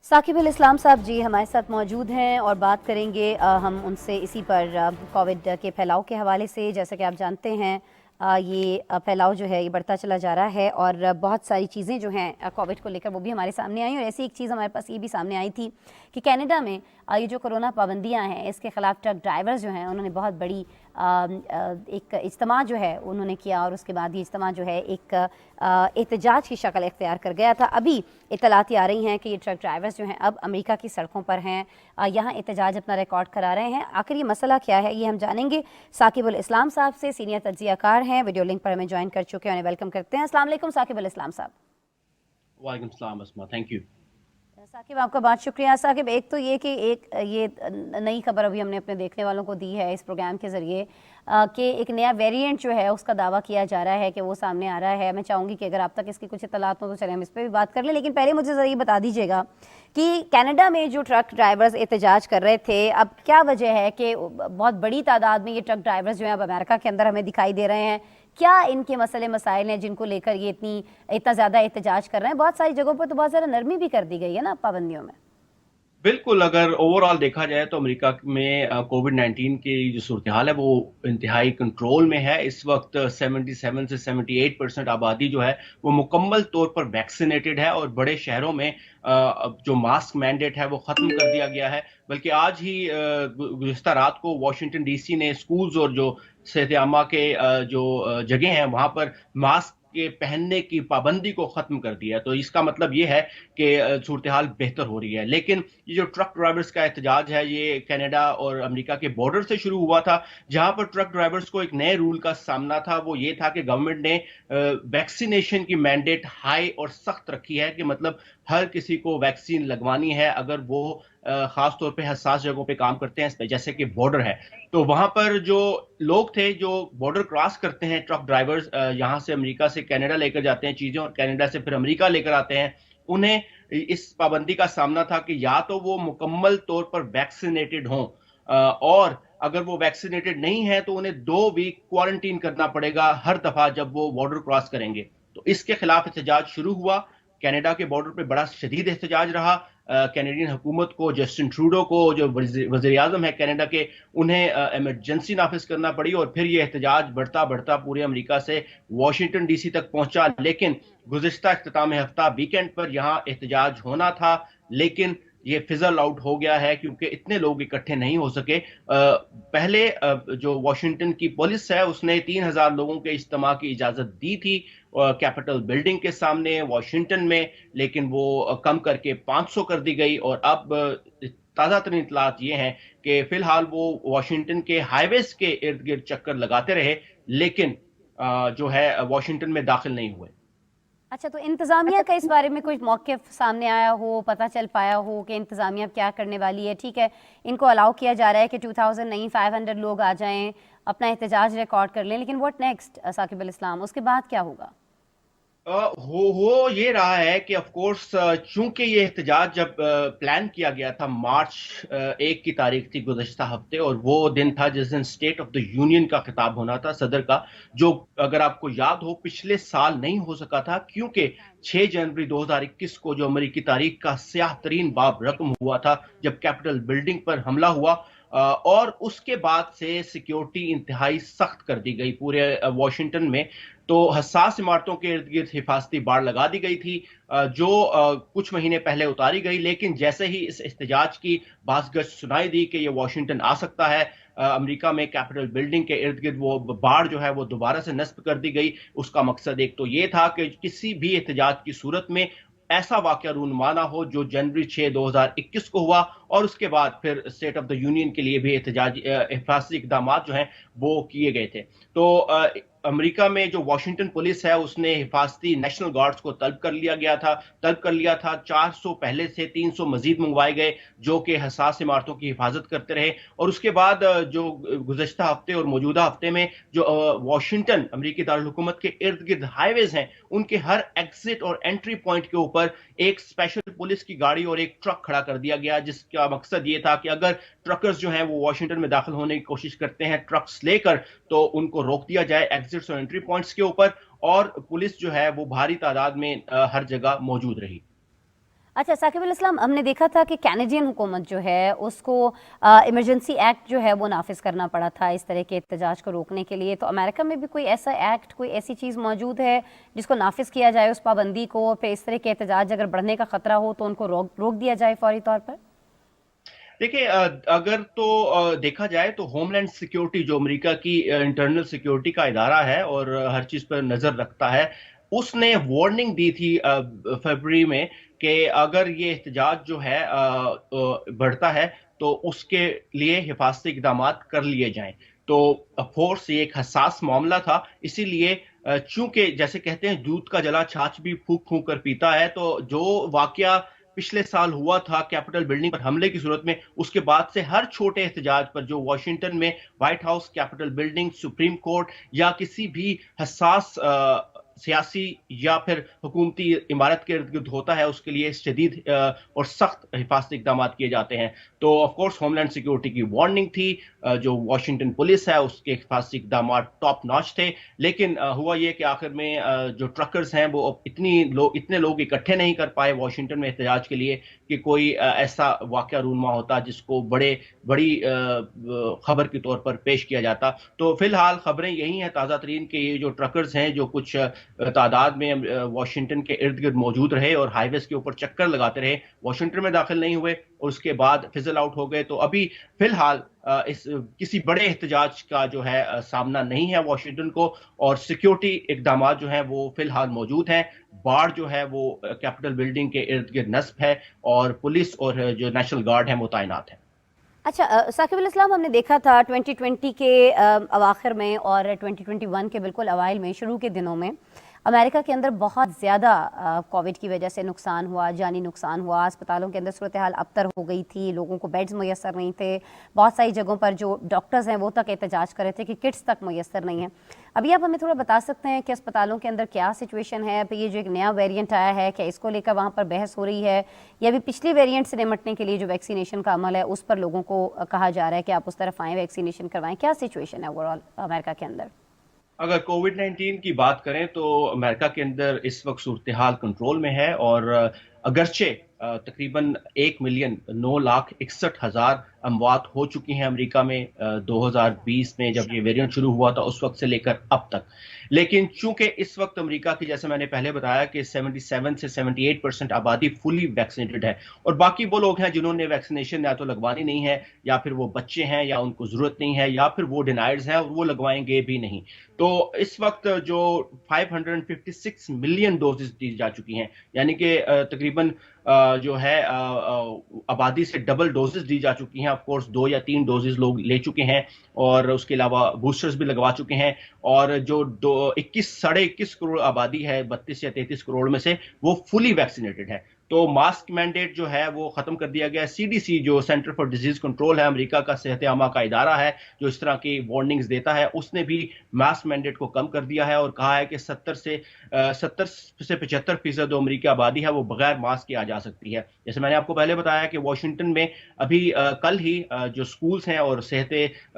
साकिब अल इस्लाम साहब जी हमारे साथ मौजूद हैं और बात करेंगे हम उनसे इसी पर कोविड के फैलाव के हवाले से। जैसा कि आप जानते हैं ये फैलाव जो है ये बढ़ता चला जा रहा है और बहुत सारी चीज़ें जो हैं कोविड को लेकर वो भी हमारे सामने आई। और ऐसी एक चीज़ हमारे पास ये भी सामने आई थी कि कनाडा में ये जो कोरोना पाबंदियां हैं इसके ख़िलाफ़ ट्रक ड्राइवर्स जो हैं उन्होंने बहुत बड़ी एक इज्तिमा जो है उन्होंने किया और उसके बाद ये इज्तिमा जो है एक एहतजाज की शक्ल इख्तियार कर गया था। अभी इत्तलाती आ रही हैं कि ये ट्रक ड्राइवर्स जो हैं अब अमेरिका की सड़कों पर हैं, यहाँ एहतजाज अपना रिकॉर्ड करा रहे हैं। आखिर ये मसला क्या है ये हम जानेंगे साकिब अल इस्लाम साहब से। सीनियर तज्ज़ियाकार हैं, वीडियो लिंक पर हमें ज्वाइन कर चुके हैं, उन्हें वेलकम करते हैं। अस्सलाम वालेकुम साकिब अल इस्लाम साहब। वालेकुम सलाम अस्मा, थैंक यू। साकिब आपका बहुत शुक्रिया। साकिब एक तो ये कि एक ये नई खबर अभी हमने अपने देखने वालों को दी है इस प्रोग्राम के ज़रिए कि एक नया वेरिएंट जो है उसका दावा किया जा रहा है कि वो सामने आ रहा है। मैं चाहूँगी कि अगर आप तक इसकी कुछ इत्तलात हो तो चलें हम इस पर भी बात कर लें, लेकिन पहले मुझे ज़रा ये बता दीजिएगा कि कनाडा में जो ट्रक ड्राइवर्स एहतजाज कर रहे थे, अब क्या वजह है कि बहुत बड़ी तादाद में ये ट्रक ड्राइवर्स जो हैं अब अमेरिका के अंदर हमें दिखाई दे रहे हैं? क्या इनके मसले मसाइल हैं जिनको लेकर ये इतना ज़्यादा एहतजाज कर रहे हैं? बहुत सारी जगहों पर तो बहुत ज़्यादा नरमी भी कर दी गई है ना पाबंदियों में। बिल्कुल, अगर ओवरऑल देखा जाए तो अमेरिका में कोविड 19 की जो सूरत हाल है वो इंतहाई कंट्रोल में है। इस वक्त 77 से 78% आबादी जो है वो मुकम्मल तौर पर वैक्सीनेटेड है और बड़े शहरों में जो मास्क मैंडेट है वो ख़त्म कर दिया गया है। बल्कि आज ही गुज़िश्ता रात को वाशिंगटन डीसी ने स्कूल्स और जो सेहत-ए-आमा के जो जगह हैं वहाँ पर मास्क के पहनने की पाबंदी को ख़त्म कर दिया है। तो इसका मतलब ये है कि सूरत हाल बेहतर हो रही है। लेकिन ये जो ट्रक ड्राइवर्स का एहतजाज है ये कनाडा और अमेरिका के बॉर्डर से शुरू हुआ था, जहां पर ट्रक ड्राइवर्स को एक नए रूल का सामना था। वो ये था कि गवर्नमेंट ने वैक्सीनेशन की मैंडेट हाई और सख्त रखी है कि मतलब हर किसी को वैक्सीन लगवानी है अगर वो खास तौर पे हसास जगहों पे काम करते हैं, जैसे कि बॉर्डर है। तो वहां पर जो लोग थे जो बॉर्डर क्रॉस करते हैं, ट्रक ड्राइवर्स यहाँ से अमेरिका से कनाडा लेकर जाते हैं चीजें और कनाडा से फिर अमेरिका लेकर आते हैं, उन्हें इस पाबंदी का सामना था कि या तो वो मुकम्मल तौर पर वैक्सीनेटेड हों और अगर वो वैक्सीनेटेड नहीं है तो उन्हें 2 वीक क्वारंटीन करना पड़ेगा हर दफा जब वो बॉर्डर क्रॉस करेंगे। तो इसके खिलाफ एहतजाज शुरू हुआ। कनाडा के बॉर्डर पे बड़ा शदीद एहतजाज रहा। कैनेडियन हुकूमत को, जस्टिन ट्रूडो को, जो वज़ीर आज़म है कनाडा के, उन्हें इमरजेंसी नाफिज करना पड़ी और फिर ये एहतजाज बढ़ता बढ़ता पूरे अमेरिका से वाशिंगटन डीसी तक पहुंचा। लेकिन गुज़िश्ता इख्तिताम हफ्ता वीकेंड पर यहाँ एहतजाज होना था, लेकिन ये फिजल आउट हो गया है क्योंकि इतने लोग इकट्ठे नहीं हो सके। पहले जो वाशिंगटन की पुलिस है उसने 3,000 लोगों के इज्तिमा की इजाजत दी थी कैपिटल बिल्डिंग के सामने वाशिंगटन में, लेकिन वो कम करके 500 कर दी गई। और अब ताज़ा तरीन इतलात ये हैं कि फिलहाल वो वाशिंगटन के हाईवेज के इर्द गिर्द चक्कर लगाते रहे, लेकिन जो है वाशिंगटन में दाखिल नहीं हुए। अच्छा, तो इंतज़ामिया का इस बारे में कोई मौक़िफ़ सामने आया हो, पता चल पाया हो कि इंतज़ामिया क्या करने वाली है? ठीक है, इनको अलाउ किया जा रहा है कि 2000 नहीं 500 लोग आ जाएं, अपना एहतजाज रिकॉर्ड कर लें, लेकिन व्हाट नेक्स्ट साकिब अल इस्लाम, उसके बाद क्या होगा? हो ये रहा है कि ऑफ कोर्स चूंकि ये एहतजाज जब प्लान किया गया था मार्च 1 की तारीख थी गुज़श्ता हफ्ते, और वो दिन था जिस दिन स्टेट ऑफ द यूनियन का खिताब होना था सदर का, जो अगर आपको याद हो पिछले साल नहीं हो सका था क्योंकि 6 जनवरी 2021 को जो अमरीकी तारीख का स्याह तरीन बाब रकम हुआ था जब कैपिटल बिल्डिंग पर हमला हुआ। और उसके बाद से सिक्योरिटी इंतहाई सख्त कर दी गई पूरे वॉशिंगटन में। तो हसास इमारतों के इर्द गिर्द हिफाजती बाड़ लगा दी गई थी, जो कुछ महीने पहले उतारी गई। लेकिन जैसे ही इस एहतजाज की बाज़गश्त सुनाई दी कि ये वाशिंगटन आ सकता है, अमेरिका में कैपिटल बिल्डिंग के इर्द गिर्द वो बाड़ जो है वो दोबारा से नस्ब कर दी गई। उसका मकसद एक तो ये था कि किसी भी एहतजाज की सूरत में ऐसा वाकया रूनुमा ना हो जो जनवरी 6 2021 को हुआ, और उसके बाद फिर स्टेट ऑफ द यूनियन के लिए भी एहतजाज हिफाजती इकदाम जो हैं वो किए गए थे। तो अमेरिका में जो वाशिंगटन पुलिस है उसने हिफाजती नेशनल गार्ड्स को तलब कर लिया था। 400 पहले से 300 मजीद मंगवाए गए जो कि हसास इमारतों की हिफाजत करते रहे। और उसके बाद जो गुज़श्ता हफ्ते और मौजूदा हफ्ते में जो वाशिंगटन अमेरिकी दारुल हुकूमत के इर्द गिर्द हाईवेज हैं उनके हर एग्जिट और एंट्री पॉइंट के ऊपर एक स्पेशल पुलिस की गाड़ी और एक ट्रक खड़ा कर दिया गया, जिसका मकसद ये था कि अगर ट्रकर्स जो हैं वो वाशिंगटन में दाखिल होने की कोशिश करते हैं ट्रक्स लेकर, तो उनको रोक दिया जाए एग्जिट्स और एंट्री पॉइंट्स के ऊपर। और पुलिस जो है वो भारी तादाद में हर जगह मौजूद रही। अच्छा साकिब अल इस्लाम, हमने देखा था कि कैनेडियन हुकूमत जो है उसको इमरजेंसी एक्ट जो है वो नाफिज करना पड़ा था इस तरह के एहतजाज को रोकने के लिए। तो अमेरिका में भी कोई ऐसा एक्ट, कोई ऐसी चीज़ मौजूद है जिसको नाफिज किया जाए उस पाबंदी को, और फिर इस तरह के एहतजाज अगर बढ़ने का खतरा हो तो उनको रोक दिया जाए फौरी तौर पर? देखिए, अगर तो देखा जाए तो होमलैंड सिक्योरिटी जो अमेरिका की इंटरनल सिक्योरिटी का इदारा है और हर चीज पर नजर रखता है, उसने वार्निंग दी थी फरवरी में कि अगर ये एहतजाज जो है बढ़ता है तो उसके लिए हिफाजती इकदाम कर लिए जाएं। तो फोर्स ये एक हसास मामला था, इसीलिए चूंकि जैसे कहते हैं दूध का जला छाछ भी फूंक फूंक कर पीता है, तो जो वाकया पिछले साल हुआ था कैपिटल बिल्डिंग पर हमले की सूरत में, उसके बाद से हर छोटे एहतजाज पर जो वॉशिंगटन में white house, capital building, supreme court या किसी भी हसास सियासी या फिर हुकूमती इमारत के इर्द गिर्द होता है, उसके लिए शदीद और सख्त हिफाजती इकदाम किए जाते हैं। तो ऑफकोर्स होमलैंड सिक्योरिटी की वार्निंग थी, जो वॉशिंगटन पुलिस है उसके हिफाजती इकदाम टॉप नॉच थे, लेकिन हुआ ये कि आखिर में जो ट्रकर्स हैं वो इतने लोग इकट्ठे नहीं कर पाए वॉशिंगटन में एहतजाज के लिए कि कोई ऐसा वाकया रूनमा होता जिसको बड़ी खबर के तौर पर पेश किया जाता। तो फिलहाल खबरें यही हैं ताज़ा तरीन कि ये जो ट्रकर्स हैं जो कुछ तादाद में वॉशिंगटन के इर्द गिर्द मौजूद रहे और हाईवेज के ऊपर चक्कर लगाते रहे, वॉशिंगटन में दाखिल नहीं हुए और उसके बाद फिजल आउट हो गए। तो अभी फिलहाल इस किसी बड़े एहतजाज का जो है सामना नहीं है वॉशिंगटन को, और सिक्योरिटी इकदाम जो हैं वो फिलहाल मौजूद हैं। बाढ़ जो है वो कैपिटल बिल्डिंग के इर्द गिर्द नस्ब है और पुलिस और जो नेशनल गार्ड है वो तैनात है। अच्छा साकिब अल इस्लाम, हमने देखा था 2020 के अवाखिर में और 2021 के बिल्कुल अवाइल में, शुरू के दिनों में अमेरिका के अंदर बहुत ज़्यादा कोविड की वजह से नुकसान हुआ, जानी नुकसान हुआ। अस्पतालों के अंदर सूरत हाल अबतर हो गई थी, लोगों को बेड्स मुयसर नहीं थे। बहुत सारी जगहों पर जो डॉक्टर्स हैं वो तक एहतजाज कर रहे थे कि किट्स तक मुयसर नहीं है। अभी आप हमें थोड़ा बता सकते हैं कि अस्पतालों के अंदर क्या सिचुएशन है? अभी ये जो एक नया वेरिएंट आया है, क्या इसको लेकर वहाँ पर बहस हो रही है, या अभी पिछली वेरिएंट से निपटने के लिए जो वैक्सीनेशन का अमल है उस पर लोगों को कहा जा रहा है कि आप उस तरफ आएँ, वैक्सीनेशन करवाएं? क्या सिचुएशन है ओवरऑल अमेरिका के अंदर? अगर कोविड 19 की बात करें तो अमेरिका के अंदर इस वक्त सूरत हाल कंट्रोल में है, और अगरचे तकरीबन 1,09,61,000 अमवात हो चुकी हैं अमेरिका में 2020 में जब ये वेरिएंट शुरू हुआ था उस वक्त से लेकर अब तक। लेकिन चूंकि इस वक्त अमेरिका की, जैसे मैंने पहले बताया कि 77 से 78% आबादी फुली वैक्सीनेटेड है, और बाकी वो लोग हैं जिन्होंने वैक्सीनेशन या तो लगवानी नहीं है, या फिर वो बच्चे हैं, या उनको जरूरत नहीं है, या फिर वो डिनाइड्स हैं और वो लगवाएंगे भी नहीं। तो इस वक्त जो 556 मिलियन डोजेस दी जा चुकी हैं, यानी कि तकरीबन जो है आबादी से डबल डोजेस दी जा चुकी हैं। ऑफ कोर्स 2 या 3 डोजेस लोग ले चुके हैं, और उसके अलावा बूस्टर्स भी लगवा चुके हैं। और जो 21 करोड़ आबादी है 32 या 33 करोड़ में से, वो फुली वैक्सीनेटेड है। तो मास्क मैंडेट जो है वो खत्म कर दिया गया है। सीडीसी जो सेंटर फॉर डिजीज कंट्रोल है, अमेरिका का सेहत आमा का इदारा है जो इस तरह की वार्निंग्स देता है, उसने भी मास्क मैंडेट को कम कर दिया है और कहा है कि 70 से 75% जो अमेरिकी आबादी है वो बगैर मास्क के आ जा सकती है। जैसे मैंने आपको पहले बताया कि वॉशिंगटन में अभी कल ही जो स्कूल्स हैं और सेहत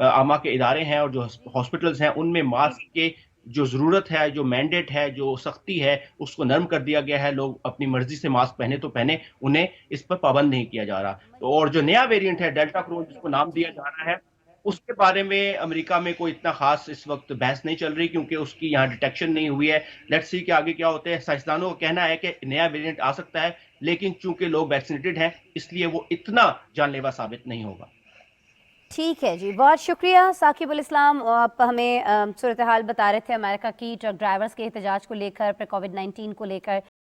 आमा के इदारे हैं और जो हॉस्पिटल्स हैं उनमें मास्क के जो जरूरत है, जो मैंडेट है, जो सख्ती है, उसको नरम कर दिया गया है। लोग अपनी मर्जी से मास्क पहने तो पहने, उन्हें इस पर पाबंद नहीं किया जा रहा। तो और जो नया वेरिएंट है डेल्टा क्रोन जिसको नाम दिया जा रहा है, उसके बारे में अमेरिका में कोई इतना खास इस वक्त बहस नहीं चल रही, क्योंकि उसकी यहाँ डिटेक्शन नहीं हुई है। लेट्स सी कि आगे क्या होता है। साइंसदानों का कहना है कि नया वेरिएंट आ सकता है, लेकिन चूंकि लोग वैक्सीनेटेड हैं इसलिए वो इतना जानलेवा साबित नहीं होगा। ठीक है जी, बहुत शुक्रिया साकिब अल इस्लाम। आप हमें सूरत हाल बता रहे थे अमेरिका की ट्रक ड्राइवर्स के एहतजाज को लेकर, फिर कोविड 19 को लेकर।